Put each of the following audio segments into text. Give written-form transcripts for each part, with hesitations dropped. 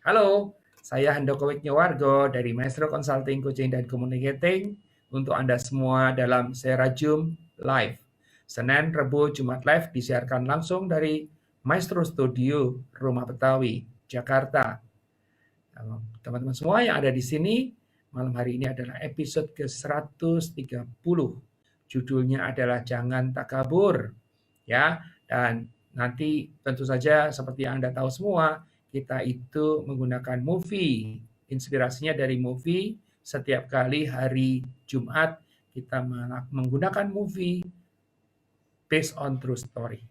Halo, saya Handoko Wiknyowargo dari Maestro Consulting, Coaching, dan Communicating untuk Anda semua dalam Serajum Live. Senin, Rabu, Jumat Live disiarkan langsung dari Maestro Studio, Rumah Betawi, Jakarta. Teman-teman semua yang ada di sini, malam hari ini adalah episode ke-130. Judulnya adalah Jangan Takabur. Ya, dan nanti tentu saja seperti yang Anda tahu semua, kita itu menggunakan movie. Inspirasinya dari movie. Setiap kali hari Jumat kita menggunakan movie based on true story.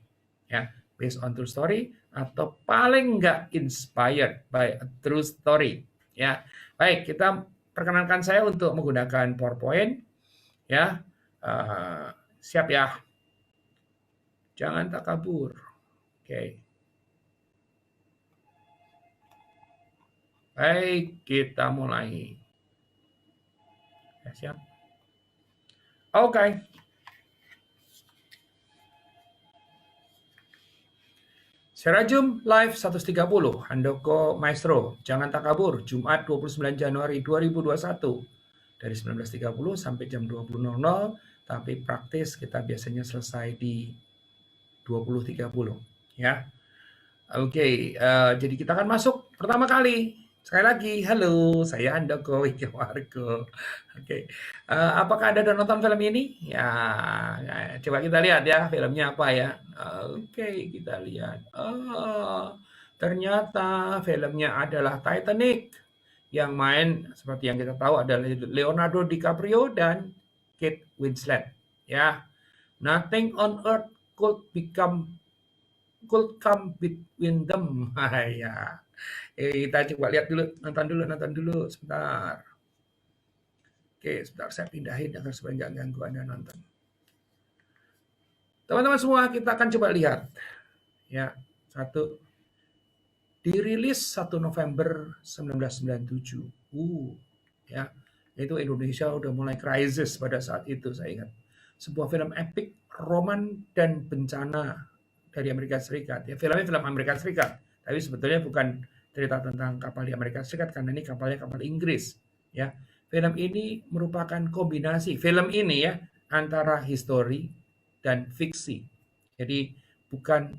Ya, based on true story atau paling enggak inspired by a true story. Ya, baik, kita perkenankan saya untuk menggunakan PowerPoint. Ya, siap ya. Jangan takabur. Oke. Baik, kita mulai. Ya, siap. Oke. Serajum Live 130, Handoko Maestro. Jangan takabur, Jumat 29 Januari 2021. Dari 19.30 sampai jam 20.00, tapi praktis kita biasanya selesai di 20.30. Ya. Oke, jadi kita akan masuk pertama kali. Sekali lagi, halo, saya Handoko Wikyowargo. Oke, apakah Anda sudah nonton film ini? Ya, coba kita lihat ya, filmnya apa ya. Oke, kita lihat. Oh, ternyata filmnya adalah Titanic. Yang main, seperti yang kita tahu, adalah Leonardo DiCaprio dan Kate Winslet. Ya, nothing on earth could come between them. Ya. Kita coba lihat dulu, nonton dulu sebentar. Oke, sebentar saya pindahin agar supaya nggak ganggu Anda nonton. Teman-teman semua, kita akan coba lihat. Ya, satu. Dirilis 1 November 1997. Ya, itu Indonesia udah mulai krisis pada saat itu, saya ingat. Sebuah film epik, roman, dan bencana dari Amerika Serikat. Ya, filmnya film Amerika Serikat, tapi sebetulnya bukan cerita tentang kapal di Amerika Serikat karena ini kapalnya kapal Inggris. Ya, film ini merupakan kombinasi film ini ya antara histori dan fiksi. Jadi bukan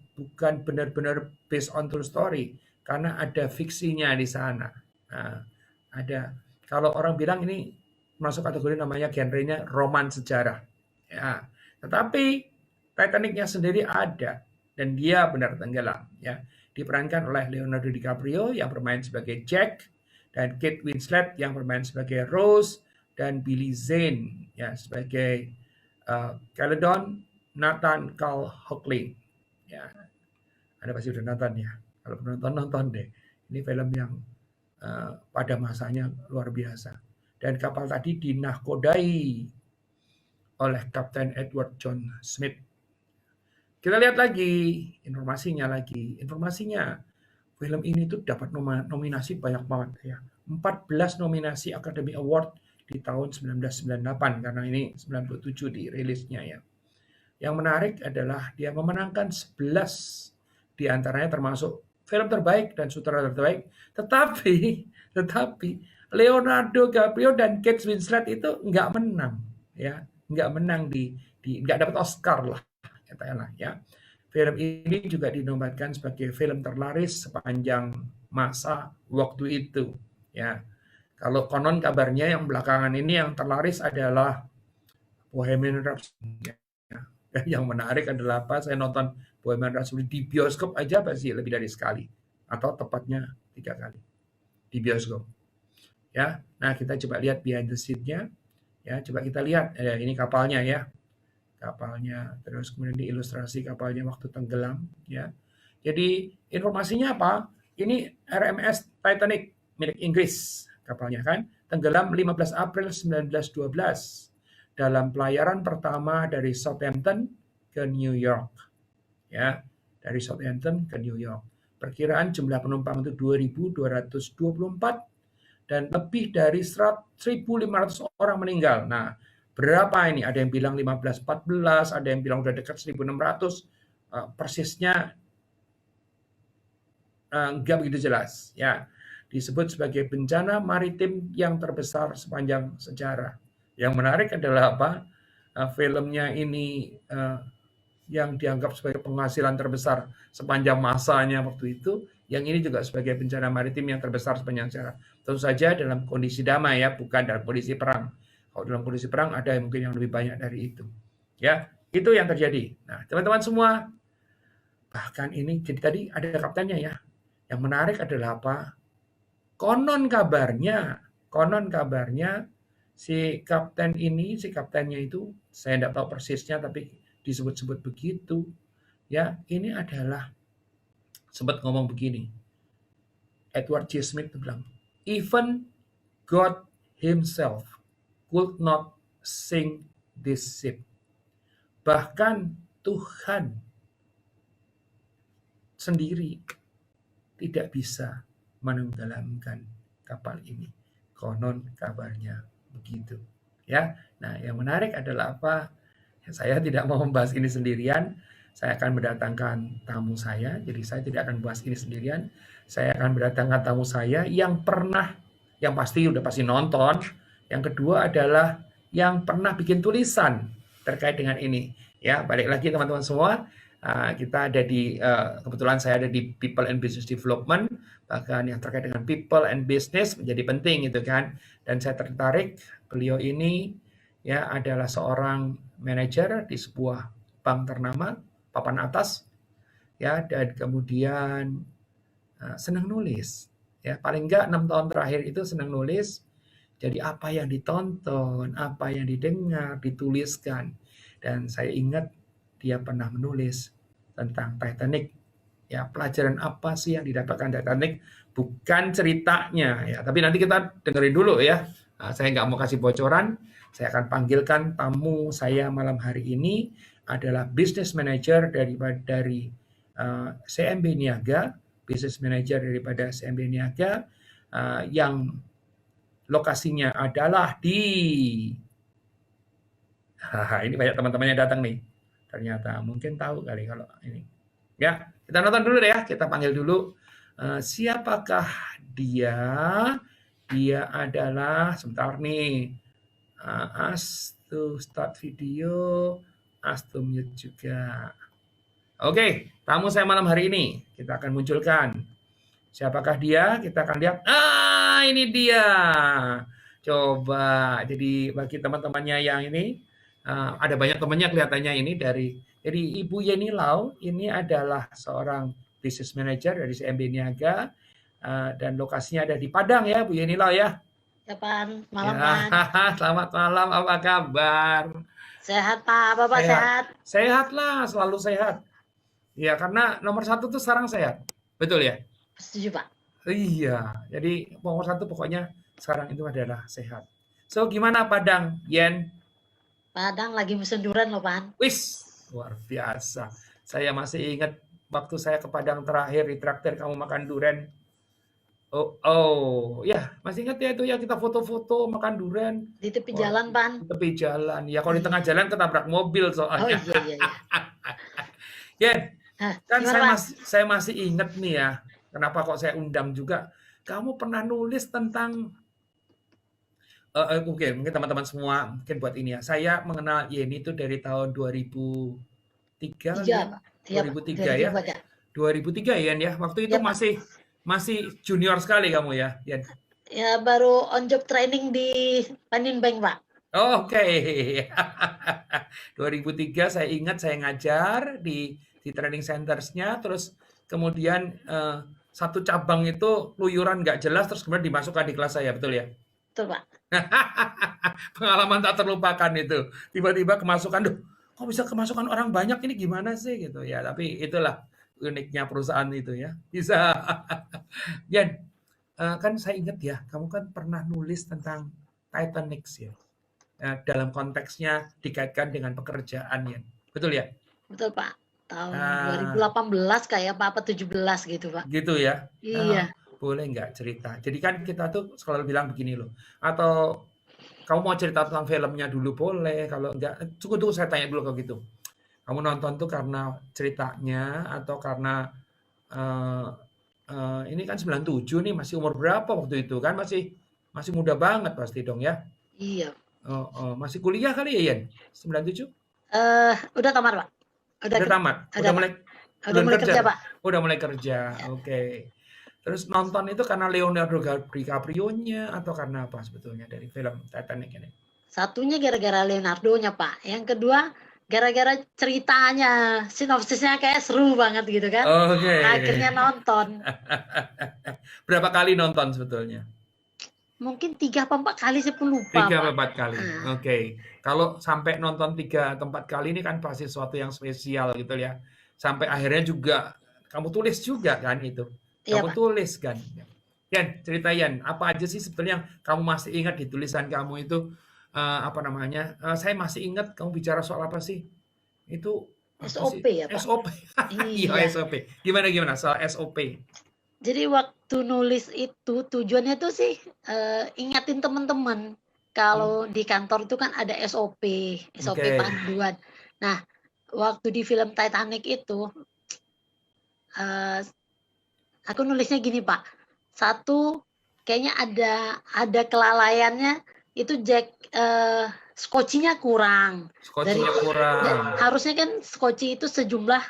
benar-benar based on true story karena ada fiksinya di sana. Nah, ada kalau orang bilang ini masuk kategori namanya genrenya roman sejarah. Ya, tetapi Titanicnya sendiri ada dan dia benar tenggelam. Ya, diperankan oleh Leonardo DiCaprio yang bermain sebagai Jack dan Kate Winslet yang bermain sebagai Rose dan Billy Zane ya sebagai Caledon Nathan Carl Hockley. Ya, Anda pasti udah nonton ya. Kalau belum nonton deh. Ini film yang pada masanya luar biasa. Dan kapal tadi dinahkodai oleh Kapten Edward John Smith. Kita lihat lagi informasinya film ini tuh dapat nominasi banyak banget ya. 14 nominasi Academy Award di tahun 1998 karena ini 97 dirilisnya ya. Yang menarik adalah dia memenangkan 11 di antaranya termasuk film terbaik dan sutradara terbaik. Tetapi Leonardo DiCaprio dan Kate Winslet itu nggak menang ya, nggak menang nggak dapat Oscar lah katakanlah ya. Film ini juga dinobatkan sebagai film terlaris sepanjang masa waktu itu ya. Kalau konon kabarnya yang belakangan ini yang terlaris adalah Bohemian Rhapsody. Yang menarik adalah apa? Saya nonton Bohemian Rhapsody di bioskop aja pasti lebih dari sekali atau tepatnya 3 kali di bioskop. Ya, nah kita coba lihat behind the scene-nya. Ya, coba kita lihat. Ini kapalnya ya, kapalnya. Terus kemudian diilustrasi kapalnya waktu tenggelam. Ya, jadi informasinya apa? Ini RMS Titanic milik Inggris kapalnya kan, tenggelam 15 April 1912 dalam pelayaran pertama dari Southampton ke New York. Ya, dari Southampton ke New York. Perkiraan jumlah penumpang itu 2.224 dan lebih dari 1.500 orang meninggal. Nah, berapa ini? Ada yang bilang 1514, ada yang bilang udah dekat 1.600. Persisnya nggak begitu jelas. Ya, disebut sebagai bencana maritim yang terbesar sepanjang sejarah. Yang menarik adalah apa? Filmnya ini yang dianggap sebagai penghasilan terbesar sepanjang masanya waktu itu, yang ini juga sebagai bencana maritim yang terbesar sepanjang sejarah. Tentu saja dalam kondisi damai ya, bukan dalam kondisi perang. Kalau dalam kondisi perang ada yang mungkin yang lebih banyak dari itu. Ya, itu yang terjadi. Nah, teman-teman semua, bahkan ini jadi tadi ada kaptennya ya. Yang menarik adalah apa? Konon kabarnya si kaptennya itu, saya tidak tahu persisnya tapi disebut-sebut begitu. Ya, ini adalah sempat ngomong begini. Edward J. Smith bilang, even God himself could not sink this ship. Bahkan Tuhan sendiri tidak bisa menenggelamkan kapal ini. Konon kabarnya begitu. Ya. Nah, yang menarik adalah apa? Saya tidak mau membahas ini sendirian. Saya akan mendatangkan tamu saya. Jadi saya tidak akan bahas ini sendirian. Saya akan mendatangkan tamu saya yang pernah, yang pasti udah pasti nonton. Yang kedua adalah yang pernah bikin tulisan terkait dengan ini. Ya, balik lagi teman-teman semua. Kita ada di kebetulan saya ada di People and Business Development, bahkan yang terkait dengan people and business menjadi penting gitu kan. Dan saya tertarik, beliau ini ya adalah seorang manajer di sebuah bank ternama papan atas ya, dan kemudian senang nulis ya, paling enggak 6 tahun terakhir itu senang nulis. Jadi apa yang ditonton, apa yang didengar, dituliskan. Dan saya ingat dia pernah menulis tentang Titanic. Ya, pelajaran apa sih yang didapatkan Titanic? Bukan ceritanya ya, tapi nanti kita dengerin dulu ya. Saya nggak mau kasih bocoran. Saya akan panggilkan tamu saya malam hari ini adalah business manager dari CMB Niaga, business manager daripada CMB Niaga yang lokasinya adalah di ini banyak teman-teman yang datang nih. Ternyata mungkin tahu kali kalau ini. Ya, kita nonton dulu deh ya. Kita panggil dulu siapakah dia? Dia adalah sebentar nih. As to start video, as to mute juga. Oke, tamu saya malam hari ini kita akan munculkan. Siapakah dia? Kita akan lihat. Ini dia. Coba. Jadi bagi teman-temannya yang ini ada banyak temannya kelihatannya ini jadi Ibu Yeni Lau ini adalah seorang business manager dari CMB Niaga dan lokasinya ada di Padang ya Bu Yeni Lau ya. Ya Pan, malam Pan. Selamat malam, apa kabar? Sehat Pak, Bapak sehat? Sehat lah, selalu sehat. Ya karena nomor 1 tuh sekarang sehat, betul ya? Setuju Pak. Iya, jadi nomor 1 pokoknya sekarang itu adalah sehat. So gimana Padang, Yen? Padang lagi musim durian loh Pan. Wis, luar biasa. Saya masih ingat waktu saya ke Padang terakhir di traktir kamu makan durian. Ya masih ingat ya itu ya kita foto-foto makan durian. Di tepi jalan Pan. Di tepi jalan, ya kalau di tengah jalan ketabrak mobil soalnya. Oh iya. Yen, kan saya masih ingat nih ya, kenapa kok saya undang juga. Kamu pernah nulis tentang Oke, mungkin teman-teman semua mungkin buat ini ya. Saya mengenal Yeni itu dari tahun 2003 ya. 2003 ya. 2003 ya. Waktu itu masih junior sekali kamu ya, Yen. Ya baru on job training di Panin Bank, Pak. Oke. 2003 saya ingat saya ngajar di training centers-nya, terus kemudian satu cabang itu luyuran nggak jelas, terus kemudian dimasukkan di kelas saya, betul ya? Betul Pak. Pengalaman tak terlupakan itu. Tiba-tiba kemasukan, kok bisa kemasukan orang banyak ini gimana sih gitu ya. Tapi itulah uniknya perusahaan itu ya. Bisa. Jan, kan saya ingat ya, kamu kan pernah nulis tentang Titanic ya. Dalam konteksnya dikaitkan dengan pekerjaan ya. Betul ya? Betul Pak. Tahun 2018 kayak apa 17 gitu Pak. Gitu ya? Iya. Boleh nggak cerita? Jadi kan kita tuh selalu bilang begini loh. Atau kamu mau cerita tentang filmnya dulu boleh. Kalau nggak, tunggu saya tanya dulu kalau gitu. Kamu nonton tuh karena ceritanya atau karena ini kan 97 nih, masih umur berapa waktu itu kan? Masih muda banget pasti dong ya? Iya. Masih kuliah kali ya, Yan? 97? Udah tamat, Pak. Udah tamat? Udah, Pak. Udah Udah mulai kerja? kerja, Pak. Udah mulai kerja, Ya. oke. Terus nonton itu karena Leonardo DiCaprio-nya atau karena apa sebetulnya dari film Titanic ini? Satunya gara-gara Leonardo-nya, Pak. Yang kedua, gara-gara ceritanya, sinopsisnya kayak seru banget gitu kan. Oke. Akhirnya nonton. Berapa kali nonton sebetulnya? Mungkin 3 apa 4 kali saya pun lupa, 3 Pak. atau 4 kali. Oke. Kalau sampai nonton 3 atau 4 kali ini kan pasti sesuatu yang spesial gitu ya. Sampai akhirnya juga kamu tulis juga kan itu. Iya, Kamu Pak. tulis kan. Yan, cerita Yan, apa aja sih sebetulnya yang kamu masih ingat di tulisan kamu itu apa namanya? Saya masih ingat kamu bicara soal apa sih? Itu apa sih? SOP ya, Pak. SOP. Iya, Iya. SOP. Gimana soal SOP? Jadi waktu nulis itu tujuannya tuh sih ingatin teman-teman kalau di kantor itu kan ada SOP Oke. panduan. Nah, waktu di film Titanic itu aku nulisnya gini, Pak. Satu, kayaknya ada kelalaiannya itu skocinya kurang. Skocinya kurang. Harusnya kan skoci itu sejumlah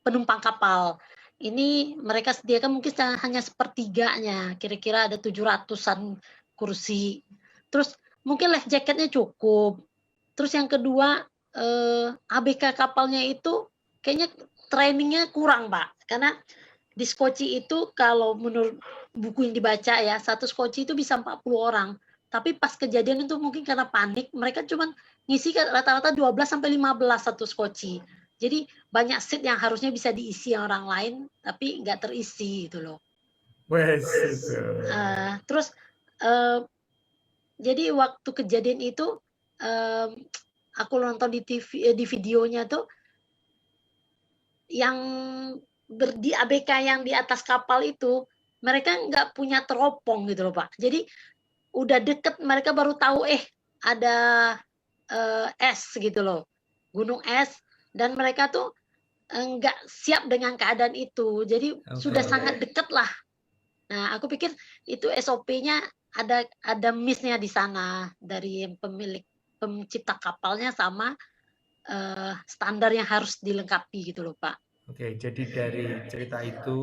penumpang kapal. Ini mereka sediakan mungkin hanya sepertiganya, kira-kira ada 700-an kursi. Terus mungkin life jacketnya cukup. Terus yang kedua, ABK kapalnya itu kayaknya trainingnya kurang, Pak. Karena di skoci itu kalau menurut buku yang dibaca ya, satu skoci itu bisa 40 orang. Tapi pas kejadian itu mungkin karena panik, mereka cuma ngisi rata-rata 12 sampai 15 satu skoci. Jadi banyak seat yang harusnya bisa diisi orang lain, tapi nggak terisi gitu loh. Terus jadi waktu kejadian itu aku nonton di TV, di videonya tuh yang di ABK yang di atas kapal itu mereka nggak punya teropong gitu loh, Pak. Jadi udah deket mereka baru tahu ada es gitu loh, gunung es, dan mereka tuh nggak siap dengan keadaan itu. Jadi sudah sangat dekat lah. Nah, aku pikir itu SOP-nya ada miss-nya di sana dari pencipta kapalnya sama standar yang harus dilengkapi gitu loh, Pak. Oke, jadi dari cerita itu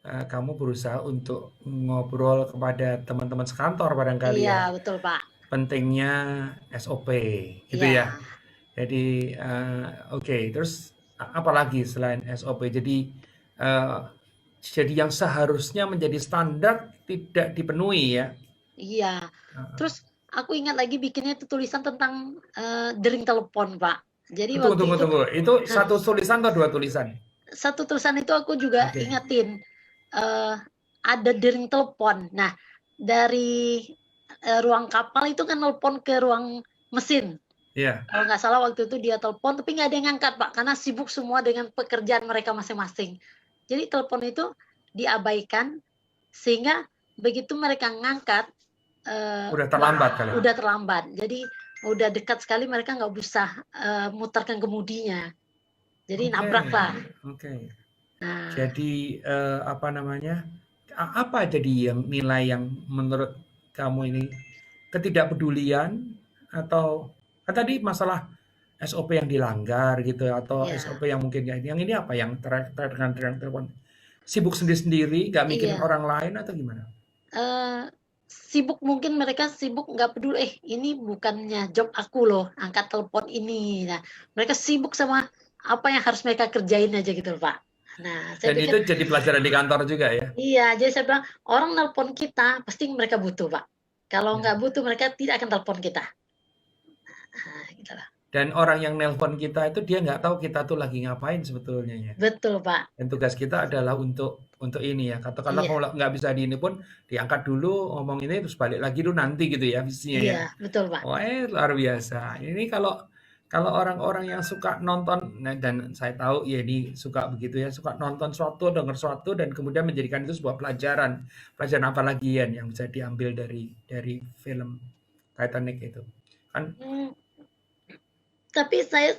kamu berusaha untuk ngobrol kepada teman-teman sekantor barangkali ya. Iya, betul, Pak. Pentingnya SOP, gitu ya. Jadi oke, terus apa lagi selain SOP? Jadi yang seharusnya menjadi standar tidak dipenuhi ya. Iya. Terus aku ingat lagi bikinnya itu tulisan tentang dering telepon, Pak. Jadi Tunggu. Itu satu tulisan atau dua tulisan? Satu tulisan itu aku juga ingetin ada dering telepon. Nah, dari ruang kapal itu kan telepon ke ruang mesin. Iya. Kalau nggak salah waktu itu dia telepon, tapi nggak ada yang ngangkat, Pak, karena sibuk semua dengan pekerjaan mereka masing-masing. Jadi telepon itu diabaikan sehingga begitu mereka ngangkat udah terlambat kali. Udah terlambat. Jadi udah dekat sekali mereka nggak bisa mutarkan kemudinya. Jadi nabrak lah. Oke. Nah, jadi apa namanya? Apa jadi yang nilai yang menurut kamu ini ketidakpedulian atau kan tadi masalah SOP yang dilanggar gitu atau SOP yang mungkin yang ini apa yang terkait dengan telepon? Sibuk sendiri-sendiri, nggak mikirin orang lain atau gimana? Sibuk, mungkin mereka sibuk nggak peduli, ini bukannya job aku loh, angkat telepon ini. Nah, mereka sibuk sama apa yang harus mereka kerjain aja gitu loh, Pak. Nah, saya dan pikir, itu jadi pelajaran di kantor juga ya? Iya, jadi saya bilang, orang nelpon kita pasti mereka butuh, Pak. Kalau nggak butuh, mereka tidak akan telepon kita. Nah, gitu lah. Dan orang yang nelpon kita itu dia nggak tahu kita tuh lagi ngapain sebetulnya ya. Betul, Pak. Dan tugas kita adalah untuk ini ya. Katakanlah kalau nggak bisa di ini pun diangkat dulu, ngomong ini terus balik lagi dulu nanti gitu ya visinya ya. Iya, betul, Pak. Wah, luar biasa. Ini kalau orang-orang yang suka nonton, dan saya tahu ya ini suka begitu ya, suka nonton suatu, dengar suatu, dan kemudian menjadikan itu sebuah pelajaran. Pelajaran apa lagi yang bisa diambil dari film Titanic itu? Kan? Tapi saya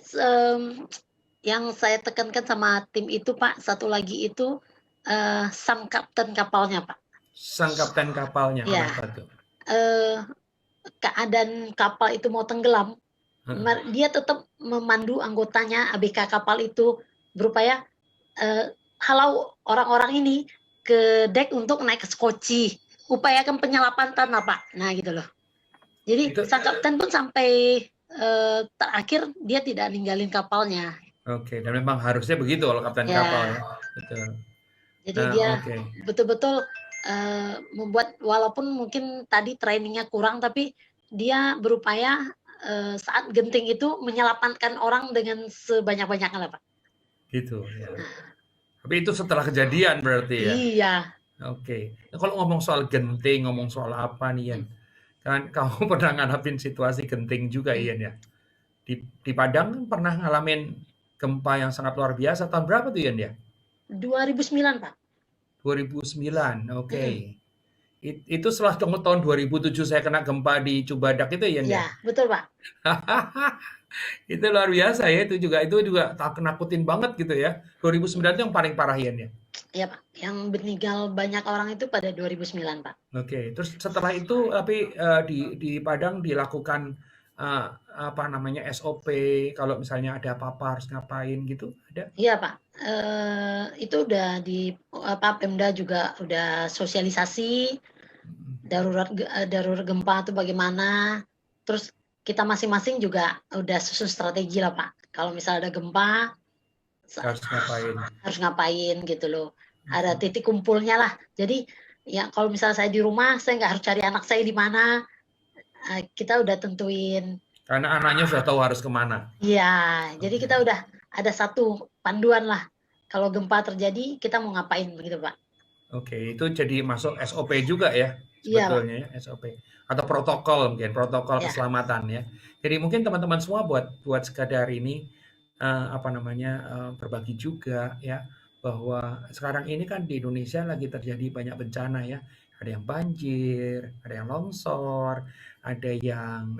yang saya tekankan sama tim itu, Pak, satu lagi itu sang kapten kapalnya, Pak. Sang kapten kapalnya, Ya, kenapa tuh? keadaan kapal itu mau tenggelam, dia tetap memandu anggotanya ABK kapal itu berupaya halau orang-orang ini ke dek untuk naik ke skoci, upayakan penyelamatan lah Pak. Nah gitu loh. Jadi sang kapten pun sampai terakhir dia tidak ninggalin kapalnya. Oke, dan memang harusnya begitu kalau kapten kapal ya, betul. Jadi dia betul-betul membuat walaupun mungkin tadi trainingnya kurang, tapi dia berupaya saat genting itu menyelamatkan orang dengan sebanyak-banyaknya lah Pak. Gitu ya. Tapi itu setelah kejadian berarti ya? Iya. Oke. Nah, kalau ngomong soal genting, ngomong soal apa nih Yan? Kan kamu pernah ngadapin situasi genting juga Yan ya? Di Padang kan pernah ngalamin gempa yang sangat luar biasa. Tahun berapa tuh Yan ya? 2009 Pak. 2009, oke. Itu setelah tahun 2007 saya kena gempa di Cubadak itu Yan ya? Iya, betul Pak. Itu luar biasa ya, itu juga tak nakutin banget gitu ya. 2009 itu yang paling parah Yan ya? Iya Pak, yang meninggal banyak orang itu pada 2009 Pak. Oke, terus setelah itu tapi di Padang dilakukan apa namanya SOP kalau misalnya ada apa-apa harus ngapain gitu, ada? Iya Pak, itu udah di Pemda juga udah sosialisasi darurat gempa itu bagaimana. Terus kita masing-masing juga udah susun strategi lah Pak. Kalau misalnya ada gempa harus ngapain gitu loh. Ada titik kumpulnya lah. Jadi ya kalau misalnya saya di rumah, saya nggak harus cari anak saya di mana. Kita udah tentuin. Karena anaknya sudah tahu harus kemana. Iya, jadi kita udah ada satu panduan lah. Kalau gempa terjadi, kita mau ngapain begitu Pak. Oke, itu jadi masuk SOP juga ya sebetulnya ya, SOP atau protokol mungkin protokol keselamatan ya. Jadi mungkin teman-teman semua buat sekadar ini apa namanya berbagi juga ya bahwa sekarang ini kan di Indonesia lagi terjadi banyak bencana ya. Ada yang banjir, ada yang longsor, ada yang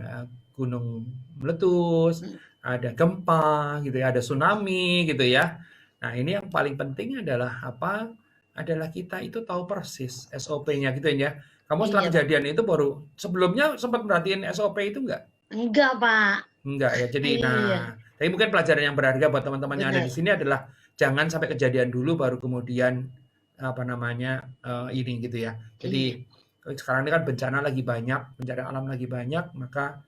gunung meletus, ada gempa gitu ya, ada tsunami gitu ya. Nah, ini yang paling penting adalah apa? Adalah kita itu tahu persis SOP-nya gitu ya. Kamu setelah kejadian itu baru sebelumnya sempat merhatiin SOP itu enggak? Enggak, Pak. Enggak ya. Jadi tapi mungkin pelajaran yang berharga buat teman-teman yang ada di sini adalah jangan sampai kejadian dulu baru kemudian apa namanya ini gitu ya. Jadi sekarang ini kan bencana lagi banyak, bencana alam lagi banyak, maka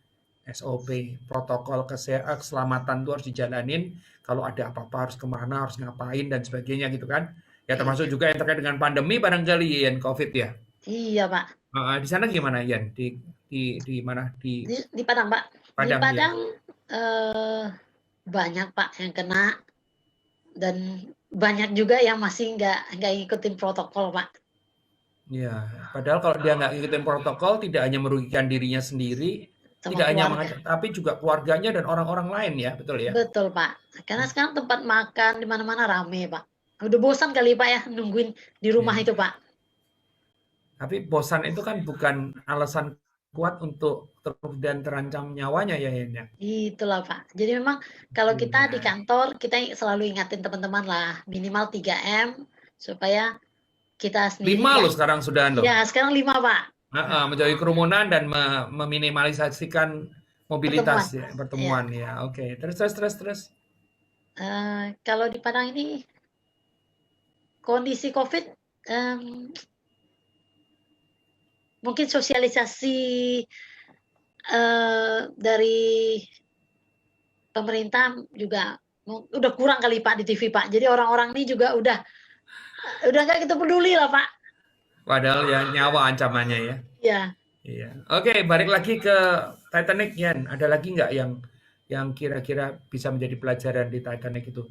SOP, protokol keselamatan itu harus dijalanin. Kalau ada apa-apa harus kemana, harus ngapain dan sebagainya gitu kan. Ya termasuk juga yang terkait dengan pandemi barangkali Yan, COVID ya. Iya Pak. Di sana gimana Yan? Di mana? Di Padang Pak. Padang, di Padang banyak Pak yang kena dan banyak juga yang masih nggak ngikutin protokol Pak. Ya, padahal kalau dia nggak ngikutin protokol tidak hanya merugikan dirinya sendiri, tidak hanya tapi juga keluarganya dan orang-orang lain ya, betul ya? Betul Pak. Karena sekarang tempat makan di mana-mana rame Pak. Udah bosan kali Pak ya nungguin di rumah itu Pak. Tapi bosan itu kan bukan alasan kuat untuk dan terancam nyawanya ya Yan. Itulah Pak. Jadi memang kalau kita di kantor kita selalu ingatin teman-teman lah minimal 3M supaya kita sendiri. 5 loh sekarang sudah loh. Ya sekarang 5 Pak. Menjauhi kerumunan dan meminimalisasikan mobilitas pertemuan ya. Oke. Terus. Kalau di Padang ini kondisi COVID mungkin sosialisasi dari pemerintah juga udah kurang kali Pak di TV Pak. Jadi orang-orang ini juga udah nggak gitu peduli lah Pak. Padahal ya nyawa ancamannya ya. Iya. Iya. Oke, balik lagi ke Titanic Yan. Ada lagi nggak yang kira-kira bisa menjadi pelajaran di Titanic itu?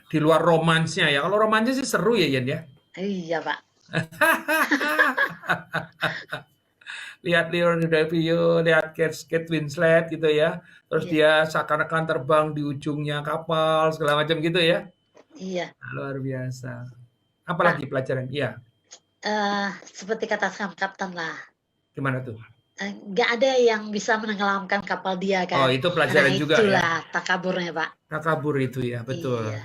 Di luar romansnya ya. Kalau romansnya sih seru ya Yan ya. Iya Pak. Lihat Leonardo DiCaprio, lihat Kate Winslet gitu ya. Terus dia seakan-akan terbang di ujungnya kapal segala macam gitu ya. Iya. Luar biasa. Apalagi pelajaran? Iya. Seperti kata kapten lah. Gimana tuh? Nggak ada yang bisa menenggelamkan kapal dia kan. Oh itu pelajaran juga itulah, ya. Takaburnya Pak. Takabur itu ya, betul. Iya.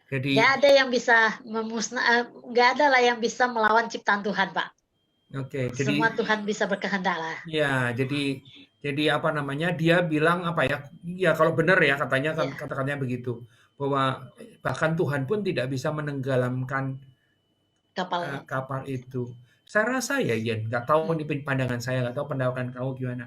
Jadi Nggak ada yang bisa nggak ada lah yang bisa melawan ciptaan Tuhan, Pak. oke, Semua jadi Tuhan bisa berkehendak lah. ya, jadi apa namanya? Dia bilang apa ya? Ya kalau benar ya katanya kan Ya, kata-katanya begitu bahwa bahkan Tuhan pun tidak bisa menenggelamkan kapalnya. kapal itu. Saya rasa ya, Yen, nggak tahu Hmm, ini pandangan saya, nggak tahu pandangan kamu gimana.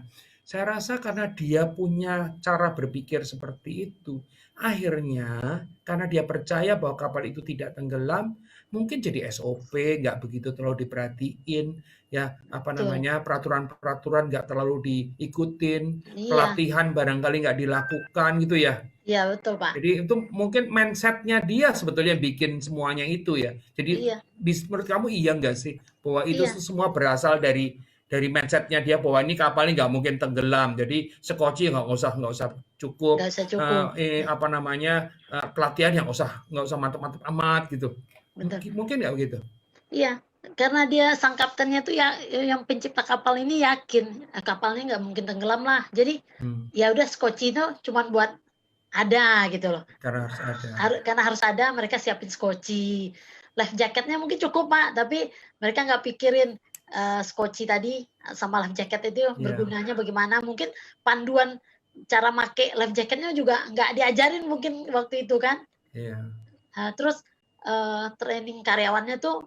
Saya rasa karena dia punya cara berpikir seperti itu, akhirnya karena dia percaya bahwa kapal itu tidak tenggelam, mungkin jadi SOP, nggak begitu terlalu diperhatiin, ya apa betul. namanya peraturan-peraturan nggak terlalu diikutin, Iya, pelatihan barangkali nggak dilakukan gitu ya. iya betul, Pak. Jadi itu mungkin mindsetnya dia sebetulnya yang bikin semuanya itu ya. Jadi Iya, menurut kamu iya nggak sih bahwa itu iya, semua berasal dari mindsetnya dia bahwa ini kapal ini nggak mungkin tenggelam. Jadi sekoci nggak usah cukup nggak usah cukup. Ya, apa namanya pelatihan yang nggak usah mantap-mantap amat gitu. betul. Mungkin nggak begitu? Iya, karena dia sang kaptennya tuh ya yang pencipta kapal ini yakin kapalnya nggak mungkin tenggelam lah. Jadi Hmm, ya udah skoci itu cuman buat ada gitu loh. karena harus ada. Karena harus ada mereka siapin skoci. Life jacketnya mungkin cukup Pak, tapi mereka nggak pikirin skoci tadi sama life jacket itu Iya, bergunanya bagaimana. Mungkin panduan cara make life jacketnya juga nggak diajarin mungkin waktu itu kan. iya. Terus training karyawannya tuh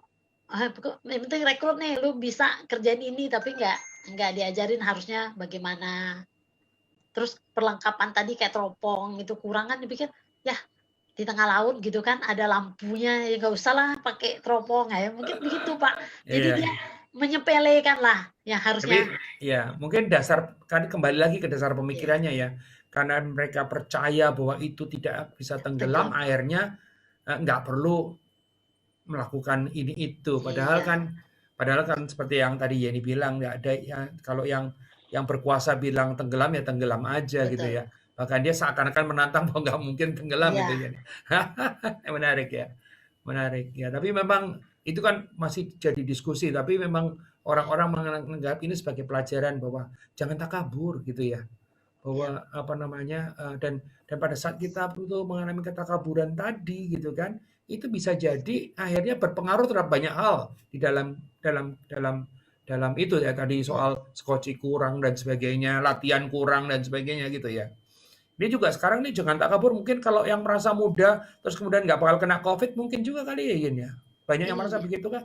yang penting rekrut nih, lu bisa kerjain ini tapi nggak diajarin harusnya bagaimana. Terus perlengkapan tadi kayak teropong itu kurang kan dipikir ya di tengah laut gitu kan ada lampunya ya nggak usah lah pakai teropong ya mungkin begitu Pak. Jadi Iya. dia menyepelekan lah yang harusnya. Tapi ya mungkin dasar kan kembali lagi ke dasar Ya, pemikirannya ya. Karena mereka percaya bahwa itu tidak bisa tenggelam, tenggelam. akhirnya nggak perlu melakukan ini itu. Iya, Padahal kan seperti yang tadi Yeni bilang, nggak ada ya, kalau yang berkuasa bilang tenggelam ya tenggelam aja gitu betul. ya. Bahkan dia seakan-akan menantang bahwa nggak mungkin tenggelam gitu Iya, ya. Menarik ya, menarik ya. Tapi memang itu kan masih jadi diskusi. Tapi memang orang-orang menganggap ini sebagai pelajaran bahwa jangan takabur gitu ya. iya, Bahwa apa namanya dan pada saat kita tuh mengalami ketakaburan tadi gitu kan, itu bisa jadi akhirnya berpengaruh terhadap banyak hal di dalam dalam dalam itu ya tadi iya, soal skoci kurang dan sebagainya, latihan kurang dan sebagainya gitu ya. Dia juga sekarang nih jangan takabur mungkin kalau yang merasa muda terus kemudian nggak bakal kena COVID mungkin juga kali ya Yin ya. Banyak yang merasa iya. begitu kan?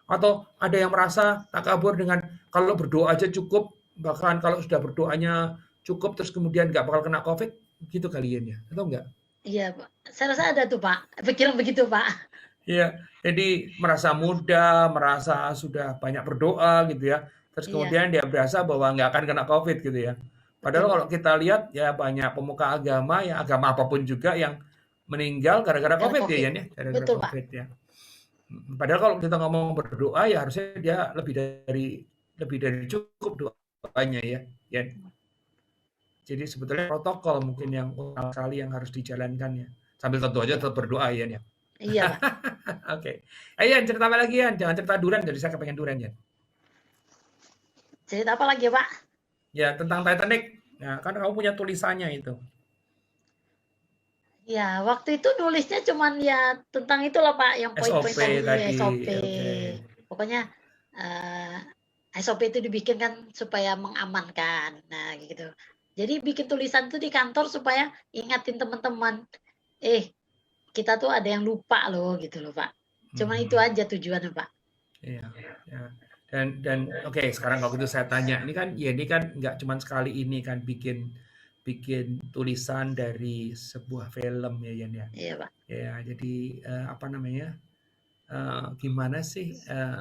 Atau ada yang merasa takabur dengan kalau berdoa aja cukup, bahkan kalau sudah berdoanya cukup terus kemudian nggak bakal kena COVID, gitu kalian ya, atau enggak? Iya, Pak. Saya rasa ada tuh, Pak, pikiran begitu, Pak. Iya, jadi merasa muda, merasa sudah banyak berdoa gitu ya, terus Iya, kemudian dia berasa bahwa nggak akan kena COVID gitu ya. Padahal betul. kalau kita lihat ya banyak pemuka agama ya agama apapun juga yang meninggal gara-gara Karena COVID ya Covid. Yan ya, gara-gara Betul, Pak. COVID ya. Padahal kalau kita ngomong berdoa ya harusnya dia lebih dari cukup doanya ya. Ya, jadi sebetulnya protokol mungkin yang utama sekali yang harus dijalankan ya. Sambil tentu aja Iya, tetap berdoa ya. Ya. iya, Pak. Oke. Ayo Yan, cerita apa lagi Yan? Jangan cerita durian, jadi saya kepengen durian ya. Cerita apa lagi ya, Pak? Ya tentang Titanic. Nah, kan kamu punya tulisannya itu. Ya, waktu itu nulisnya cuman ya tentang itulah, Pak, yang poin-poin SOP tadi tadi. SOP. Oke. Pokoknya eh, SOP itu dibikin kan supaya mengamankan. Nah, gitu. Jadi bikin tulisan itu di kantor supaya ingatin teman-teman, eh kita tuh ada yang lupa loh gitu loh, Pak. Cuman itu Mhm. aja tujuannya, Pak. Iya, ya. Dan oke, sekarang kalau gitu saya tanya, ini kan nggak cuma sekali ini kan bikin bikin tulisan dari sebuah film ya Yan ya. Iya, Pak. Ya, jadi apa namanya? Gimana sih eh,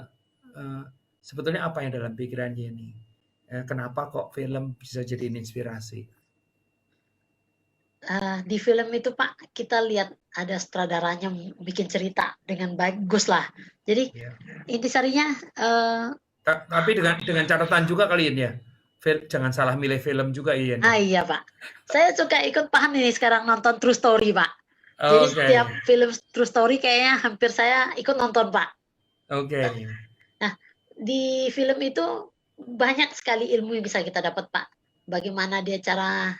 sebetulnya apa yang dalam pikirannya ini? Kenapa kok film bisa jadi inspirasi? Di film itu Pak, kita lihat ada sutradaranya bikin cerita dengan bagus lah. Jadi Ya. intisarinya eh, Tapi dengan catatan juga kalian ya. Jangan salah milih film juga Ian ya. iya Pak. Saya suka ikut paham ini sekarang nonton True Story Pak. Jadi Oke, setiap film True Story kayaknya hampir saya ikut nonton Pak. oke. Nah, di film itu banyak sekali ilmu yang bisa kita dapat Pak. Bagaimana dia cara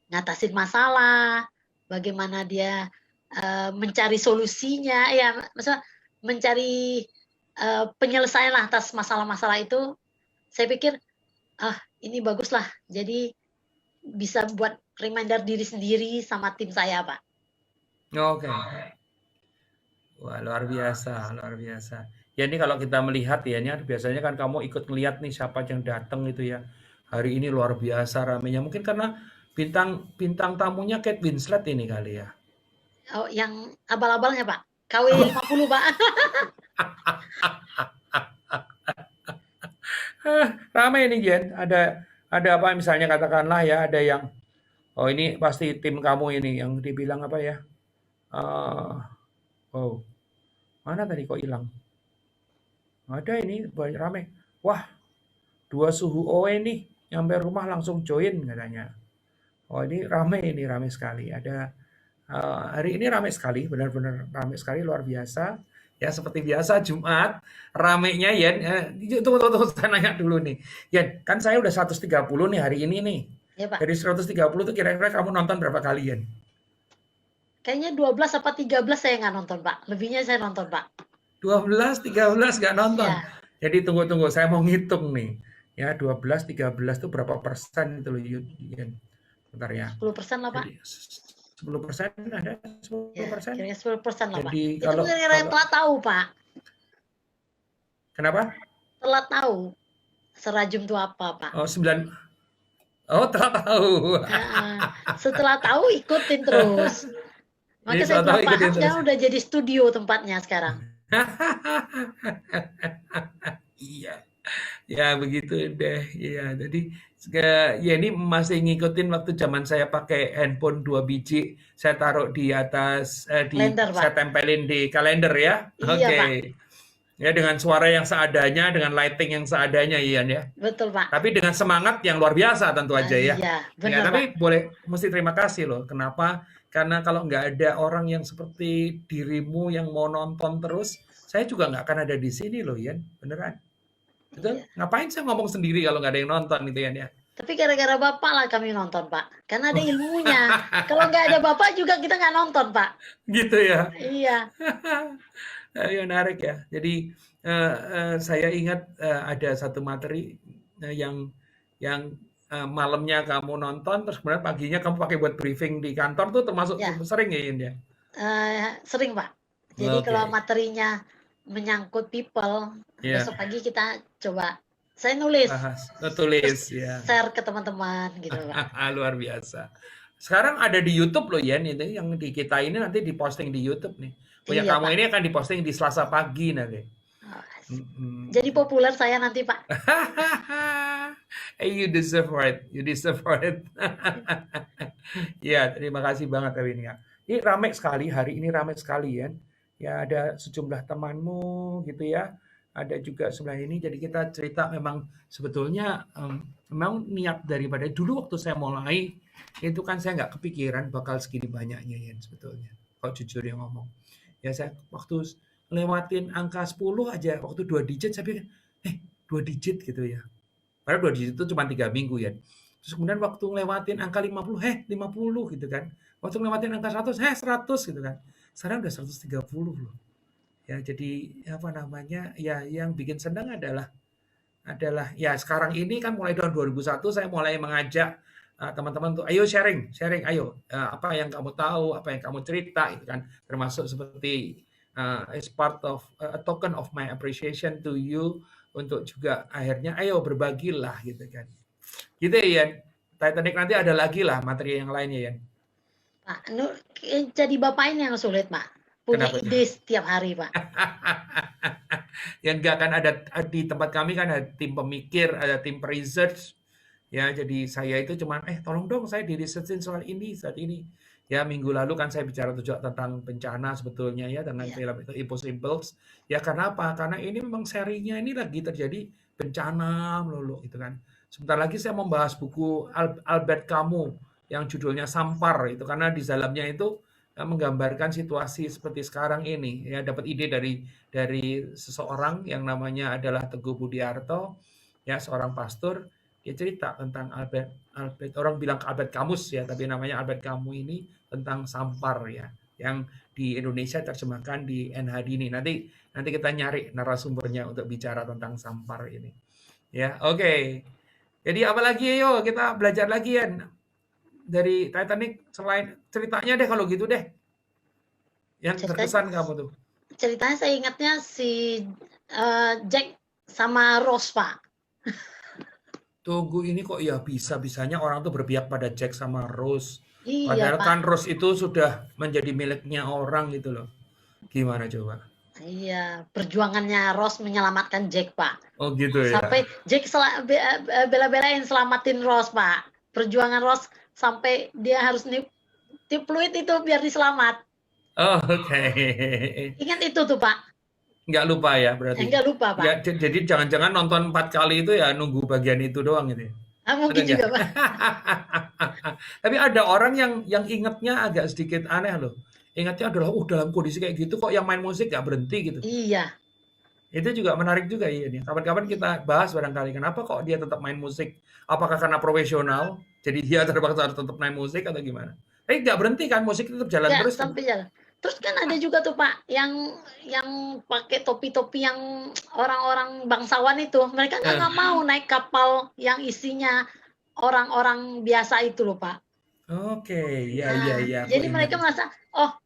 ngatasin masalah, bagaimana dia mencari solusinya, ya maksudnya mencari penyelesaian lah atas masalah-masalah itu. Saya pikir ini baguslah, jadi bisa buat reminder diri sendiri sama tim saya, Pak. Oke. Wah, luar biasa, luar biasa. Ya ini kalau kita melihat ya, ini biasanya kan kamu ikut ngelihat nih siapa yang datang itu ya. Hari ini luar biasa ramenya. Mungkin karena bintang tamunya Kate Winslet ini kali ya. Oh, yang abal-abalnya, Pak. KW 50, Pak. Ramai ini Jen. Ada apa misalnya katakanlah ya, ada yang oh ini pasti tim kamu ini yang dibilang apa ya? Oh, mana tadi kok hilang? Ada ini ramai. Wah, 2 suhu OE nih, nyampe rumah langsung join katanya. Oh ini ramai sekali. Ada hari ini ramai sekali, benar-benar ramai sekali, luar biasa. Ya seperti biasa Jumat, ramainya Yen. Tunggu, saya nanya dulu nih. Yen, kan saya udah 130 nih hari ini nih. Ya, Pak. Dari 130 tuh kira-kira kamu nonton berapa kali Yen? Kayaknya 12 apa 13 saya nggak nonton, Pak. Lebihnya saya nonton, Pak. 12, 13 nggak nonton. Ya. Jadi tunggu, saya mau ngitung nih. Ya 12, 13 itu berapa persen itu loh Yen? Bentar ya. 10% lah, Pak. Jadi 10% ada 10%. Ya, kira-kira 10% lah, Pak. Jadi Itu kira-kira yang telat tahu, Pak. Kenapa? Telat tahu. Serajum itu apa, Pak? Oh, 9. Oh, telat tahu. Setelah tahu ikutin terus. Makanya saya bilang, Pak, sekarang udah jadi studio tempatnya sekarang. Iya. Ya begitu deh. Iya, jadi ya ini masih ngikutin waktu zaman saya pakai handphone 2 biji, saya taruh di atas Kalender, Pak. saya tempelin di kalender ya. Iya, Oke. Pak. Ya dengan suara yang seadanya, dengan lighting yang seadanya Ian ya. Betul, Pak. Tapi dengan semangat yang luar biasa tentu aja ya. Iya, benar, Ya, tapi Pak. boleh mesti terima kasih loh. Kenapa? Karena kalau nggak ada orang yang seperti dirimu yang mau nonton terus, saya juga nggak akan ada di sini loh, Ian. Beneran. Betul? Iya. Ngapain saya ngomong sendiri kalau nggak ada yang nonton gitu Ian ya? Tapi gara-gara Bapak lah kami nonton, Pak. Karena ada ilmunya. Kalau nggak ada Bapak juga kita nggak nonton, Pak. Gitu ya. Iya. Menarik ya. Jadi saya ingat ada satu materi yang malamnya kamu nonton, terus kemudian paginya kamu pakai buat briefing di kantor tuh termasuk sering ya, Ian ya? Sering, Pak. Jadi kalau materinya menyangkut people, besok pagi kita coba. Saya nulis. Ya. Share ke teman-teman gitu, Pak. Luar biasa. Sekarang ada di YouTube loh, Ian, itu yang di kita ini nanti diposting di YouTube nih. Punya kamu Pak. Ini akan diposting di Selasa pagi nanti. Jadi populer saya nanti, Pak. You deserve it. You deserve it. Ya, terima kasih banget ini ya. Ini ramai sekali, hari ini ramai sekali ya. Ya, ada sejumlah temanmu gitu ya. Ada juga sebelah ini, jadi kita cerita memang sebetulnya memang niat daripada dulu waktu saya mulai, itu kan saya nggak kepikiran bakal segini banyaknya ya sebetulnya. Kalau jujur yang ngomong. Ya saya waktu lewatin angka 10 aja, waktu 2 digit saya pikir, 2 digit gitu ya. Padahal 2 digit itu cuma 3 minggu ya. Terus kemudian waktu ngelewatin angka 50, 50 gitu kan. Waktu ngelewatin angka 100, 100 gitu kan. Sekarang udah 130 loh. Ya, jadi apa namanya? Ya, yang bikin senang adalah ya sekarang ini kan mulai tahun 2001 saya mulai mengajak teman-teman tuh ayo sharing, ayo apa yang kamu tahu, apa yang kamu cerita itu kan, termasuk seperti as part of a token of my appreciation to you, untuk juga akhirnya ayo berbagilah gitu kan. Gitu ya, Ian. Titanic nanti ada lagi lah materi yang lainnya, Ian. Pak, jadi Bapak ini yang sulit, Pak. Punya ide setiap hari, Pak. Yang nggak akan ada di tempat kami kan ada tim pemikir, ada tim research. Ya, jadi saya itu cuma tolong dong saya di researchin soal ini saat ini. Ya, minggu lalu kan saya bicara juga tentang bencana sebetulnya ya, tentang film itu Impossibles. Ya, karena apa? Karena ini memang serinya ini lagi terjadi bencana melulu gitu kan. Sebentar lagi saya membahas buku Albert Camus yang judulnya Sampar itu, karena di dalamnya itu menggambarkan situasi seperti sekarang ini ya, dapat ide dari seseorang yang namanya adalah Teguh Budiarto ya, seorang pastor. Dia cerita tentang Albert orang bilang Albert Camus ya, tapi namanya Albert Camus ini tentang Sampar ya. yang di Indonesia terjemahkan di NHD ini. Nanti kita nyari narasumbernya untuk bicara tentang Sampar ini. Ya, oke. Jadi apalagi yo kita belajar lagi ya dari Titanic selain ceritanya deh kalau gitu deh. Yang terkesan kamu tuh. Ceritanya saya ingatnya si Jack sama Rose, Pak. Tunggu ini kok ya bisa-bisanya orang tuh berpihak pada Jack sama Rose. Iya, Padahal Pak. kan Rose itu sudah menjadi miliknya orang gitu loh. Gimana coba? Iya, perjuangannya Rose menyelamatkan Jack, Pak. Oh gitu ya. Sampai Jack bela-belain selamatin Rose, Pak. Perjuangan Rose sampai dia harus tip fluid itu biar diselamat. Oh, oke. Ingat itu tuh, Pak. Nggak lupa ya berarti. Enggak lupa, Pak. Ya, jadi jangan-jangan nonton 4 kali itu ya nunggu bagian itu doang gitu ya. Mungkin Ada juga, nggak? Pak. Tapi ada orang yang ingatnya agak sedikit aneh loh. Ingatnya adalah, dalam kondisi kayak gitu kok yang main musik nggak berhenti gitu. Iya. Itu juga menarik juga ya. Kapan-kapan kita bahas barangkali kenapa kok dia tetap main musik. Apakah karena profesional, jadi dia terpaksa harus tetap main musik atau gimana? Nggak berhenti kan, musik tetap jalan Ya, terus kan? sampai jalan. Terus kan ada juga tuh, Pak, yang pakai topi-topi yang orang-orang bangsawan itu. Mereka nggak mau naik kapal yang isinya orang-orang biasa itu loh, Pak. Oke, iya. Aku Jadi ingat. mereka merasa, oh,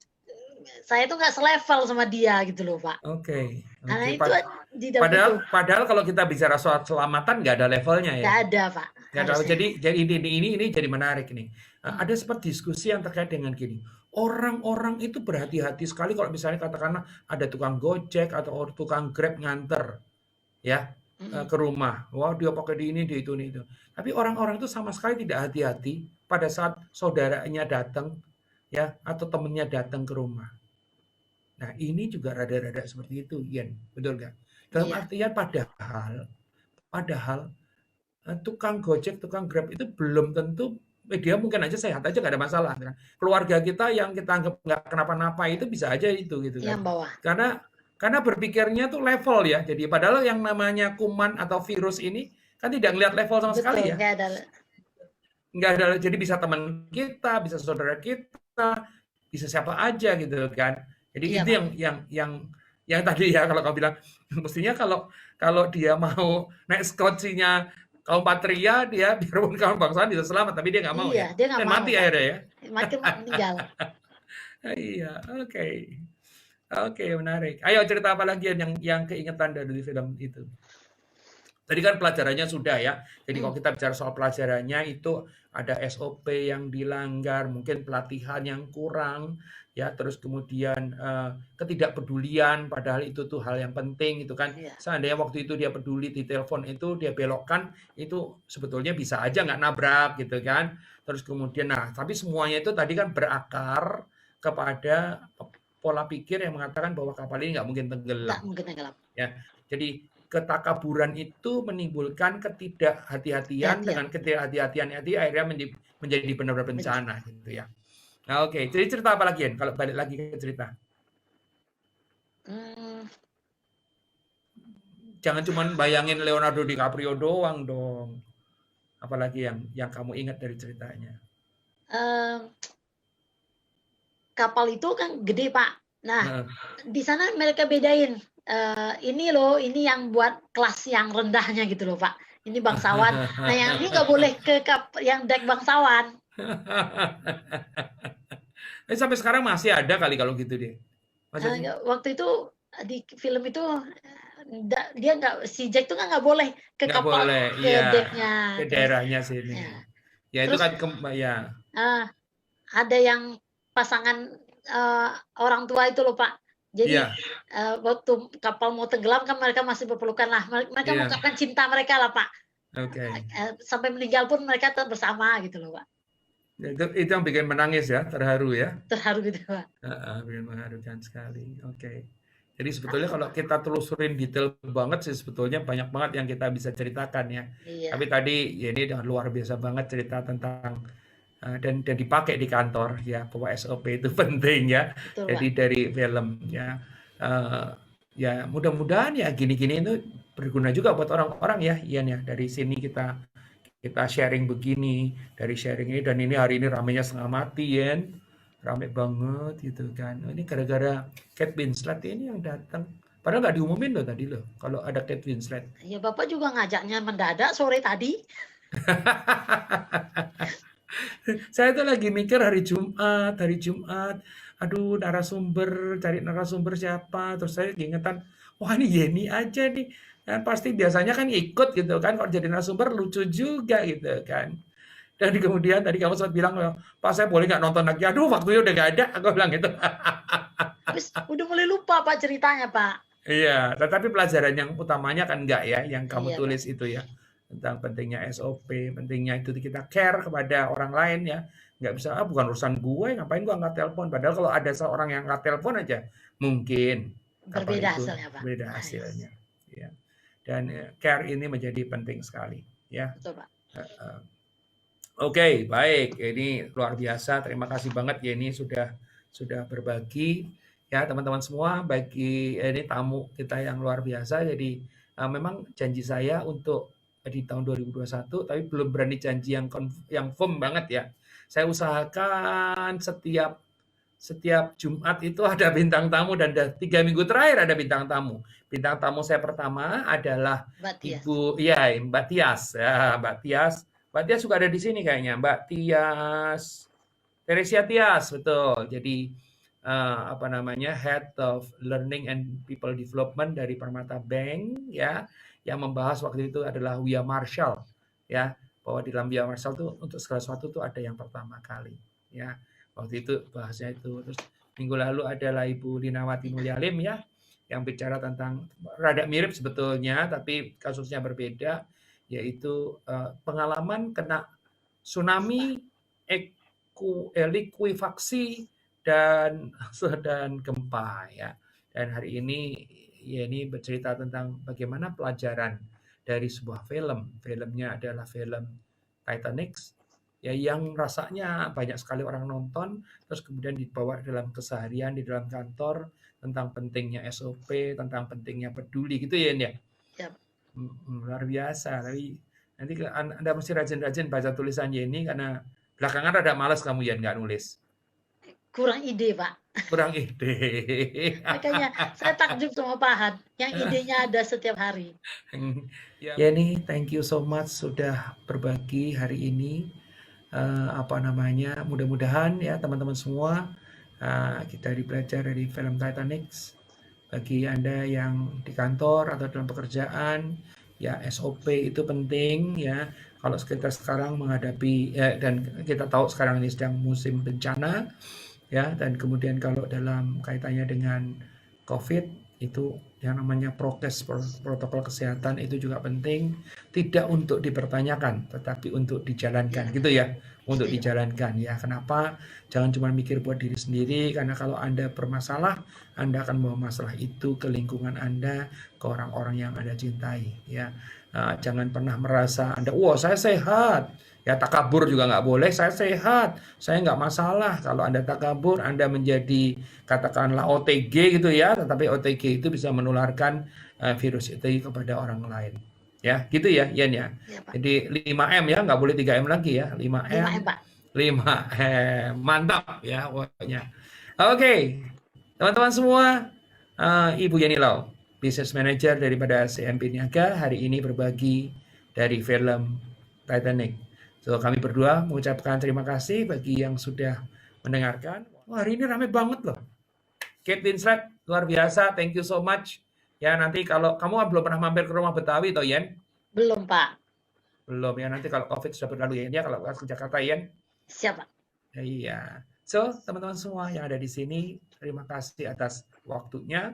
saya tuh nggak selevel sama dia gitu loh, Pak. Oke. Nah, itu di dalam itu. Padahal kalau kita bicara soal keselamatan nggak ada levelnya ya. Nggak ada, Pak. Nggak tahu. Jadi ini jadi menarik nih. Ada sempat diskusi yang terkait dengan gini. Orang-orang itu berhati-hati sekali kalau misalnya katakanlah ada tukang Gojek atau tukang Grab nganter ya ke rumah. Wah, dia pakai di ini, di itu, ini itu. Tapi orang-orang itu sama sekali tidak hati-hati pada saat saudaranya datang ya atau temennya datang ke rumah. Nah, ini juga rada-rada seperti itu, Ian. Betul nggak? Dalam artian padahal tukang Gojek, tukang Grab itu belum tentu dia mungkin aja sehat aja nggak ada masalah. Kan? Keluarga kita yang kita anggap nggak kenapa-napa itu bisa aja itu gitu kan. Yang bawah. Karena berpikirnya tuh level ya. Jadi padahal yang namanya kuman atau virus ini kan tidak ngelihat level sama sekali ya. Nggak ada. Jadi bisa teman kita, bisa saudara kita, bisa siapa aja gitu kan. Jadi itu yang tadi ya kalau kau bilang mestinya kalau dia mau naik skocinya kaum Patria, dia biarpun kaum bangsawan bisa selamat, tapi dia nggak mau ya. Dia nggak mau, mati akhirnya ya. Mati meninggal. Iya, oke, menarik. Ayo cerita apa lagi yang keingetan dari film itu? Tadi kan pelajarannya sudah ya. Jadi kalau kita bicara soal pelajarannya itu ada SOP yang dilanggar, mungkin pelatihan yang kurang, ya terus kemudian ketidakpedulian, padahal itu tuh hal yang penting itu kan. Seandainya waktu itu dia peduli di telepon itu dia belokkan, itu sebetulnya bisa aja nggak nabrak gitu kan. Terus kemudian, tapi semuanya itu tadi kan berakar kepada pola pikir yang mengatakan bahwa kapal ini nggak mungkin tenggelam. Ya, jadi ketakaburan itu menimbulkan ketidakhati-hatian, dengan ketidakhati-hatian itu akhirnya menjadi benar-benar bencana gitu ya. Nah, oke. Jadi cerita apa lagi, kalau balik lagi ke cerita? Jangan cuma bayangin Leonardo DiCaprio doang dong. Apalagi yang kamu ingat dari ceritanya? Kapal itu kan gede, Pak. Nah, di sana mereka bedain. Ini loh, ini yang buat kelas yang rendahnya gitu loh, Pak. Ini bangsawan. Nah, yang ini nggak boleh ke yang dek bangsawan. Sampai sekarang masih ada kali kalau gitu deh. Waktu itu di film itu dia nggak, si Jack tuh kan nggak boleh ke kapal, ke deknya, ke daerahnya sini. Ya itu kan ya. Ada yang pasangan orang tua itu loh, Pak. Jadi waktu kapal mau tenggelam kan mereka masih berpelukan lah. Mereka mengungkapkan cinta mereka lah, Pak. Sampai meninggal pun mereka tetap bersama gitu loh, Pak. Itu yang bikin menangis ya, terharu ya. Terharu gitu, Pak. Bikin mengharukan sekali. Oke. Jadi sebetulnya kalau kita telusurin detail banget sih sebetulnya banyak banget yang kita bisa ceritakan ya. Tapi tadi ya ini luar biasa banget cerita tentang dan dipakai di kantor ya, bahwa SOP itu penting ya. Betul, jadi Pak. Dari film ya, ya mudah-mudahan ya gini-gini itu berguna juga buat orang-orang ya, Ian ya. Dari sini kita sharing begini, dari sharing ini, dan ini hari ini ramainya setengah mati Ian. rame banget gitu kan. Oh, ini gara-gara Kate Winslet ini yang datang. Padahal nggak diumumin loh tadi loh, kalau ada Kate Winslet. Ya Bapak juga ngajaknya mendadak sore tadi. Saya tuh lagi mikir hari Jumat, aduh cari narasumber siapa, terus saya ingetan, wah ini Yeni aja nih, kan pasti biasanya kan ikut gitu kan, kalau jadi narasumber lucu juga gitu kan. Dan kemudian tadi kamu sempat bilang, Pak saya boleh nggak nonton lagi? Aduh waktunya udah nggak ada, aku bilang gitu. Habis udah mulai lupa Pak ceritanya Pak. Iya, tetapi pelajaran yang utamanya kan enggak ya, yang kamu Iya Pak. tulis itu ya, tentang pentingnya SOP, pentingnya itu kita care kepada orang lain ya. Nggak bisa, bukan urusan gue, ngapain gue angkat telepon. Padahal kalau ada seorang yang angkat telepon aja, mungkin kabar Berbeda itu hasilnya Pak. beda hasilnya. Ya. Dan care ini menjadi penting sekali. Ya. Betul Pak. Oke, baik. Ini luar biasa. Terima kasih banget ya ini sudah berbagi. Ya teman-teman semua, bagi ini tamu kita yang luar biasa. Jadi memang janji saya untuk di tahun 2021, tapi belum berani janji yang firm banget ya. Saya usahakan setiap Jumat itu ada bintang tamu dan 3 minggu terakhir ada bintang tamu. Bintang tamu saya pertama adalah Mbak Tias. Mbak Tias. Ya, Mbak Tias. Mbak Tias juga ada di sini kayaknya. Mbak Tias, Teresia Tias, betul. Jadi Head of Learning and People Development dari Permata Bank ya, yang membahas waktu itu adalah Wia Marshall ya, bahwa di dalam Wia Marshall tuh untuk segala sesuatu tuh ada yang pertama kali ya. Waktu itu bahasnya itu. Terus minggu lalu adalah Ibu Linawati Mulyalim ya, yang bicara tentang rada mirip sebetulnya tapi kasusnya berbeda, yaitu pengalaman kena tsunami, likuifaksi dan gempa ya. Dan hari ini ya ini bercerita tentang bagaimana pelajaran dari sebuah film. Filmnya adalah film Titanic ya, yang rasanya banyak sekali orang nonton, terus kemudian dibawa dalam keseharian di dalam kantor tentang pentingnya SOP, tentang pentingnya peduli gitu ya ya. Luar biasa. Tapi nanti Anda mesti rajin-rajin baca tulisan Yeni, karena belakangan rada malas kamu ya nggak nulis. Kurang ide Pak. Kurang ide. Makanya saya takjub sama Pak Had, yang idenya ada setiap hari. Yeni, thank you so much sudah berbagi hari ini. Mudah-mudahan ya teman-teman semua kita belajar dari film Titanic. Bagi Anda yang di kantor atau dalam pekerjaan, ya SOP itu penting ya. Kalau kita sekarang menghadapi dan kita tahu sekarang ini sedang musim bencana ya, dan kemudian kalau dalam kaitannya dengan COVID itu yang namanya prokes, protokol kesehatan itu juga penting, tidak untuk dipertanyakan tetapi untuk dijalankan gitu ya, untuk dijalankan ya. Kenapa? Jangan cuma mikir buat diri sendiri, karena kalau Anda bermasalah, Anda akan membawa masalah itu ke lingkungan Anda, ke orang-orang yang Anda cintai ya. Jangan pernah merasa Anda, wah saya sehat. Ya takabur juga nggak boleh, saya sehat, saya nggak masalah. Kalau Anda takabur, Anda menjadi katakanlah OTG gitu ya, tetapi OTG itu bisa menularkan virus itu kepada orang lain. Ya, gitu ya, Yen ya. Jadi 5M ya, nggak boleh 3M lagi ya, 5M. 5M Pak. 5M, mantap ya pokoknya. Oke, teman-teman semua, Ibu Yeni Lau, Business Manager daripada CMP Niaga, hari ini berbagi dari film Titanic. So, kami berdua mengucapkan terima kasih bagi yang sudah mendengarkan. Wah, hari ini rame banget loh. Kate Winslet, luar biasa. Thank you so much. Ya, nanti kalau kamu belum pernah mampir ke rumah Betawi, toh Yen? Belum, Pak. Belum ya, nanti kalau COVID sudah berlalu ya, kalau ke Jakarta, Yen? Siap, Pak. Iya. So, teman-teman semua yang ada di sini, terima kasih atas waktunya.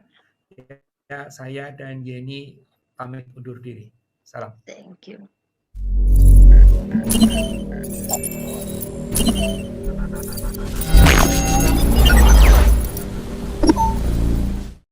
Ya, saya dan Yeni pamit undur diri. Salam. Thank you.